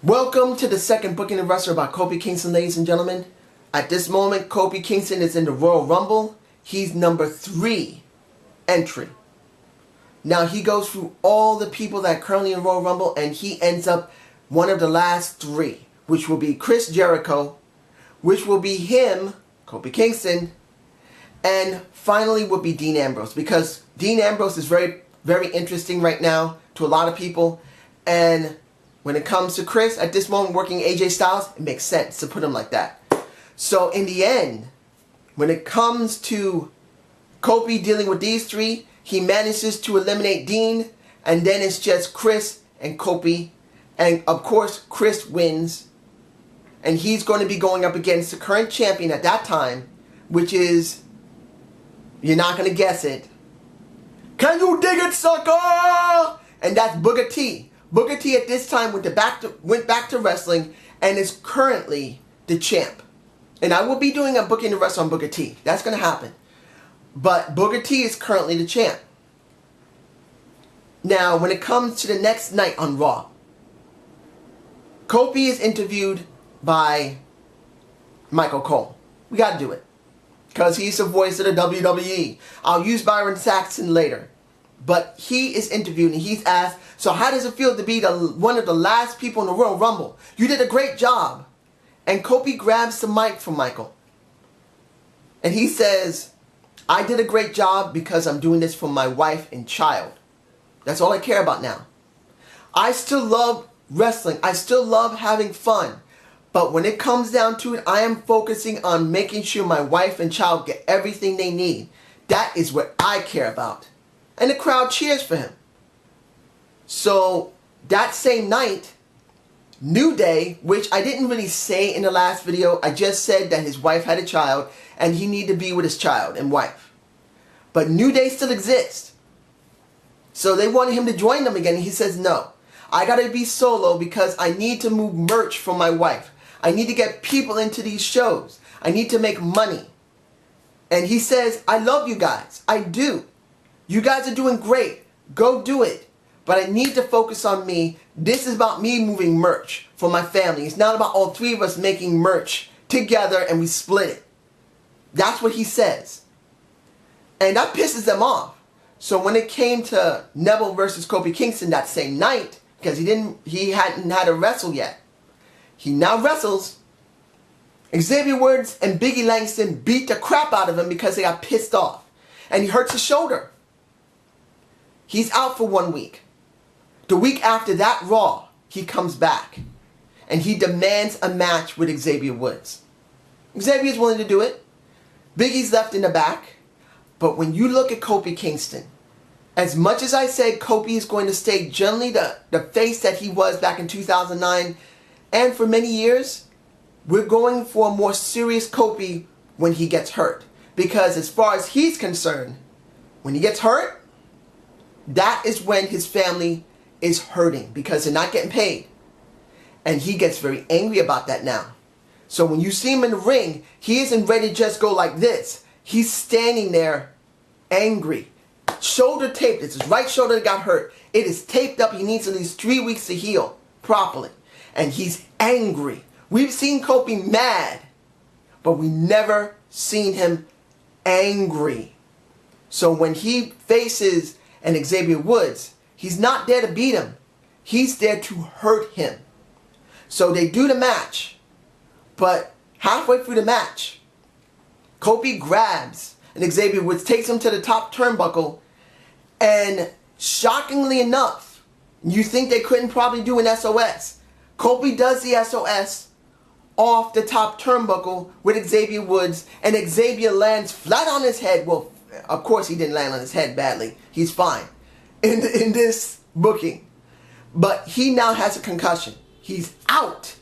Welcome to the second booking of wrestler by Kofi Kingston, ladies and gentlemen. At this moment, Kofi Kingston is in the Royal Rumble. He's number 3 entry. Now he goes through all the people that are currently in Royal Rumble, and he ends up one of the last 3, which will be Chris Jericho, which will be him, Kofi Kingston, and finally would be Dean Ambrose, because Dean Ambrose is very, very interesting right now to a lot of people. And when it comes to Chris, at this moment working AJ Styles, it makes sense to put him like that. So in the end, when it comes to Kofi dealing with these 3, he manages to eliminate Dean, and then it's just Chris and Kofi. And of course, Chris wins. And he's going to be going up against the current champion at that time, which is, you're not going to guess it, can you dig it, sucker? And that's Booker T. Booker T at this time went back to wrestling and is currently the champ. And I will be doing a booking the wrestler on Booker T. That's going to happen. But Booker T is currently the champ. Now, when it comes to the next night on Raw, Kofi is interviewed by Michael Cole. We got to do it, because he's the voice of the WWE. I'll use Byron Saxton later. But he is interviewed and he's asked, so how does it feel to be one of the last people in the Royal Rumble? You did a great job. And Kofi grabs the mic from Michael. And he says, I did a great job because I'm doing this for my wife and child. That's all I care about now. I still love wrestling. I still love having fun. But when it comes down to it, I am focusing on making sure my wife and child get everything they need. That is what I care about. And the crowd cheers for him. So that same night, New Day, which I didn't really say in the last video, I just said that his wife had a child and he needed to be with his child and wife. But New Day still exists. So they wanted him to join them again, and he says, no, I gotta be solo because I need to move merch for my wife. I need to get people into these shows. I need to make money. And he says, I love you guys. I do. You guys are doing great. Go do it. But I need to focus on me. This is about me moving merch for my family. It's not about all 3 of us making merch together and we split it. That's what he says. And that pisses them off. So when it came to Neville versus Kofi Kingston that same night, because he hadn't had a wrestle yet, he now wrestles. Xavier Woods and Biggie Langston beat the crap out of him because they got pissed off. And he hurts his shoulder. He's out for 1 week. The week after that Raw, he comes back. And he demands a match with Xavier Woods. Xavier's willing to do it. Biggie's left in the back. But when you look at Kofi Kingston, as much as I said Kofi is going to stay generally the face that he was back in 2009, and for many years, we're going for a more serious Kofi when he gets hurt. Because as far as he's concerned, when he gets hurt, that is when his family is hurting because they're not getting paid. And he gets very angry about that now. So when you see him in the ring, he isn't ready to just go like this. He's standing there angry. Shoulder taped. It's his right shoulder that got hurt. It is taped up. He needs at least 3 weeks to heal properly. And he's angry. We've seen Kofi mad, but we never seen him angry. So when he faces an Xavier Woods, he's not there to beat him. He's there to hurt him. So they do the match. But halfway through the match, Kofi grabs an Xavier Woods, takes him to the top turnbuckle, and shockingly enough, you think they couldn't probably do an SOS. Kofi does the SOS off the top turnbuckle with Xavier Woods, and Xavier lands flat on his head. Well, of course he didn't land on his head badly. He's fine in this booking. But he now has a concussion. He's out.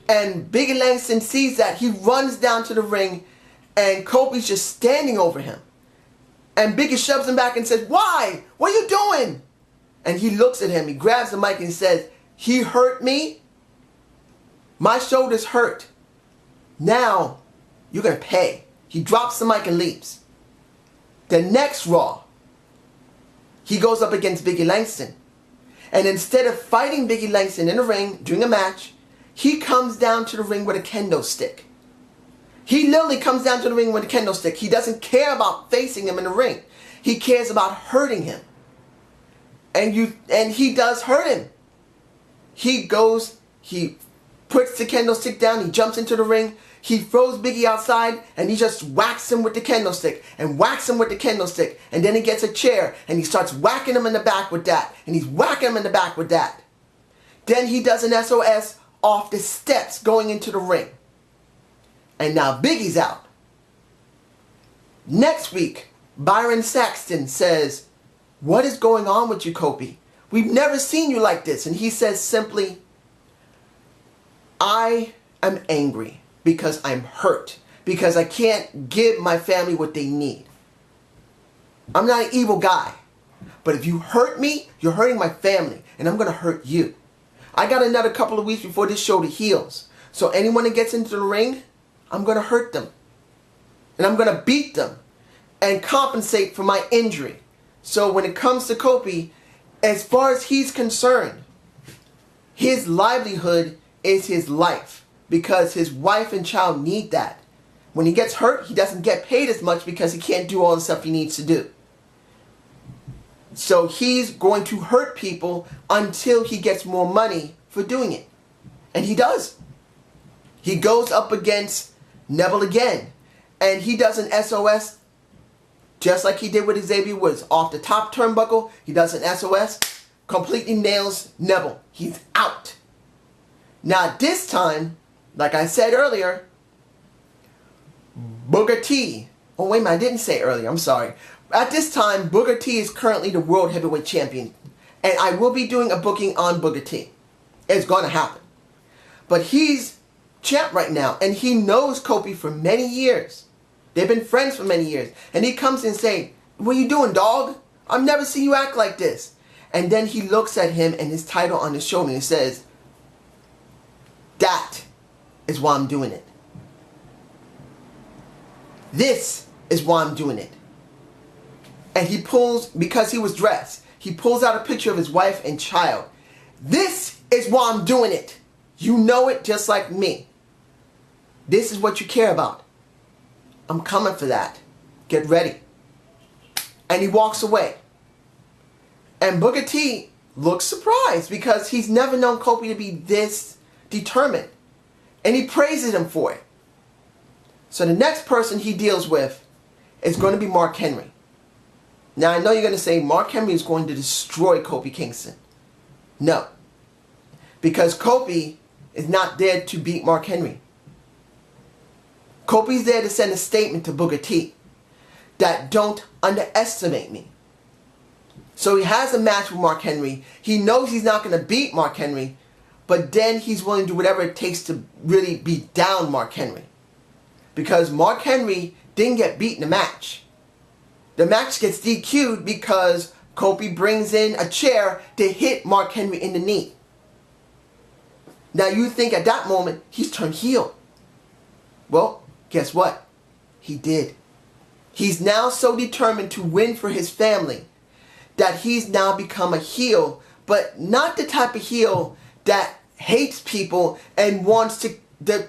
And Biggie Langston sees that. He runs down to the ring, and Kofi's just standing over him. And Biggie shoves him back and says, why? What are you doing? And he looks at him. He grabs the mic and says, he hurt me. My shoulder's hurt. Now, you're going to pay. He drops the mic and leaves. The next Raw, he goes up against Biggie Langston. And instead of fighting Biggie Langston in the ring during a match, he comes down to the ring with a kendo stick. He literally comes down to the ring with a kendo stick. He doesn't care about facing him in the ring. He cares about hurting him. And he does hurt him. He goes, he puts the kendo stick down, he jumps into the ring, he throws Biggie outside, and he just whacks him with the kendo stick, and whacks him with the kendo stick, and then he gets a chair, and he starts whacking him in the back with that, and he's whacking him in the back with that. Then he does an SOS off the steps going into the ring. And now Biggie's out. Next week, Byron Saxton says, "What is going on with you, Kofi? We've never seen you like this." And he says simply, "I am angry because I'm hurt, because I can't give my family what they need. I'm not an evil guy, but if you hurt me, you're hurting my family, and I'm going to hurt you. I got another couple of weeks before this show to heels, so anyone that gets into the ring, I'm going to hurt them, and I'm going to beat them and compensate for my injury." So when it comes to Kofi, as far as he's concerned, his livelihood is his life, because his wife and child need that. When he gets hurt, he doesn't get paid as much because he can't do all the stuff he needs to do. So he's going to hurt people until he gets more money for doing it. And he does. He goes up against Neville again, and he does an SOS just like he did with Xavier Woods. Off the top turnbuckle, he does an SOS, completely nails Neville. He's out. Now this time, like I said earlier, Booker T. Oh wait a minute, I didn't say earlier, I'm sorry. At this time, Booker T is currently the World Heavyweight Champion. And I will be doing a booking on Booker T. It's going to happen. But he's champ right now, and he knows Kofi for many years. They've been friends for many years. And he comes and says, "What you doing, dog? I've never seen you act like this." And then he looks at him and his title on his shoulder and he says, "That is why I'm doing it. This is why I'm doing it." And he pulls, because he was dressed, he pulls out a picture of his wife and child. "This is why I'm doing it. You know it just like me. This is what you care about. I'm coming for that. Get ready." And he walks away. And Booker T looks surprised because he's never known Kofi to be this determined. And he praises him for it. So the next person he deals with is going to be Mark Henry. Now I know you're going to say Mark Henry is going to destroy Kofi Kingston. No. Because Kofi is not there to beat Mark Henry. Kofi's there to send a statement to Booker T that don't underestimate me. So he has a match with Mark Henry. He knows he's not going to beat Mark Henry, but then he's willing to do whatever it takes to really beat down Mark Henry. Because Mark Henry didn't get beat in the match. The match gets DQ'd because Kofi brings in a chair to hit Mark Henry in the knee. Now you think at that moment he's turned heel. Well, guess what? He did. He's now so determined to win for his family that he's now become a heel, but not the type of heel that hates people and wants to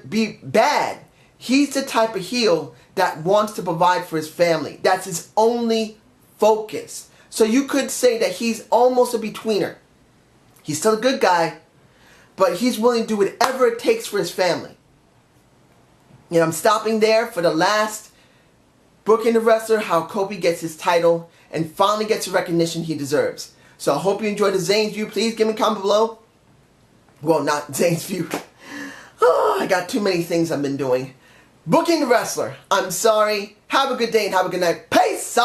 be bad. He's the type of heel that wants to provide for his family. That's his only focus. So you could say that he's almost a betweener. He's still a good guy, but he's willing to do whatever it takes for his family. You know, I'm stopping there for the last booking the wrestler, how Kofi gets his title and finally gets the recognition he deserves. So I hope you enjoyed the Zane's View. Please give me a comment below. Well, not Zane's View. Oh, I got too many things I've been doing. Booking the wrestler. I'm sorry. Have a good day and have a good night. Peace!